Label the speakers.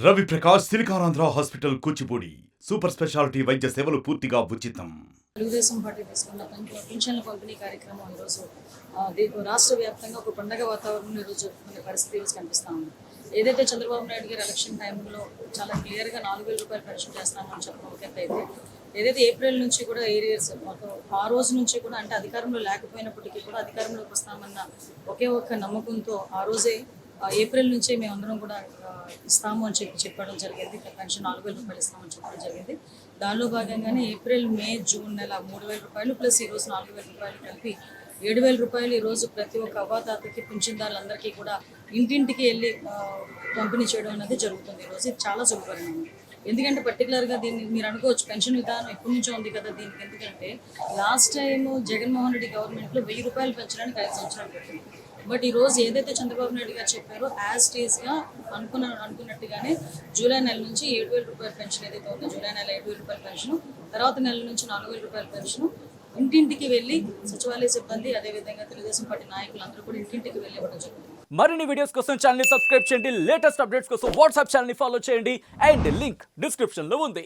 Speaker 1: Ravi Prakash Siliconandhra hospital Kuchipudi super speciality వైద్య సేవలు పూర్తిగా ఉచితం.
Speaker 2: తెలుగుదేశం పార్టీ తీసుకున్న పింఛన్ల పంపిణీ కార్యక్రమం ఈరోజు రాష్ట్ర వ్యాప్తంగా ఒక పండగ వాతావరణం ఈరోజు జరుపుకునే పరిస్థితి ఈరోజు కనిపిస్తూ ఉంది. ఏదైతే చంద్రబాబు నాయుడు గారు ఎలక్షన్ టైంలో చాలా క్లియర్గా 4,000 రూపాయలు పెన్షన్ చేస్తామని చెప్పడం ఒక ఎత్తు అయితే, ఏదైతే ఏప్రిల్ నుంచి కూడా ఏరియాస్ ఆ రోజు నుంచి కూడా అంటే అధికారంలో లేకపోయినప్పటికీ కూడా అధికారంలోకి వస్తామన్న ఒకే ఒక్క నమ్మకంతో ఆ రోజే ఏప్రిల్ నుంచే మేమందరం కూడా ఇస్తాము అని చెప్పడం జరిగింది. పెన్షన్ 4,000 రూపాయలు ఇస్తామని చెప్పడం జరిగింది. దానిలో భాగంగానే ఏప్రిల్, మే, జూన్ నెల 3,000 రూపాయలు ప్లస్ ఈరోజు 4,000 రూపాయలు కలిపి 7,000 రూపాయలు ఈరోజు ప్రతి ఒక్క అవ్వాతాతకి పింఛన్దారులందరికీ కూడా ఇంటింటికి వెళ్ళి పంపిణీ చేయడం అనేది జరుగుతుంది. ఈరోజు ఇది చాలా శుభపరిణామం. ఎందుకంటే పర్టికులర్గా దీన్ని మీరు అనుకోవచ్చు, పెన్షన్ విధానం ఎప్పటి నుంచో ఉంది కదా దీనికి. ఎందుకంటే లాస్ట్ టైం జగన్మోహన్ రెడ్డి గవర్నమెంట్లో 1,000 రూపాయలు పెంచడానికి 5 సంవత్సరాలు పెట్టింది. బట్ ఈరోజు ఏదైతే చంద్రబాబు నాయుడు గారు చెప్పారో యాజ్ టీజ్గా అనుకున్నట్టుగానే జూలై నెల నుంచి 7,000 రూపాయల పెన్షన్ ఏదైతే ఉందో, జూలై నెల 7,000 రూపాయల పెన్షన్, తర్వాత నెల నుంచి 4,000 రూపాయల పెన్షన్ ఇంటింటికి వెళ్ళి సచివాలయ సిబ్బంది అదేవిధంగా తెలుగుదేశం పార్టీ నాయకులు అందరూ కూడా ఇంటింటికి వెళ్ళి ఇవ్వడం జరుగుతుంది.
Speaker 3: మరిన్ని వీడియోస్ కోసం ఛానల్ ని సబ్స్క్రైబ్ చేయండి, లేటెస్ట్ అప్డేట్స్ కోసం వాట్సాప్ ఛానల్ ని ఫాలో చేయండి అండ్ లింక్ డిస్క్రిప్షన్ లో ఉంది.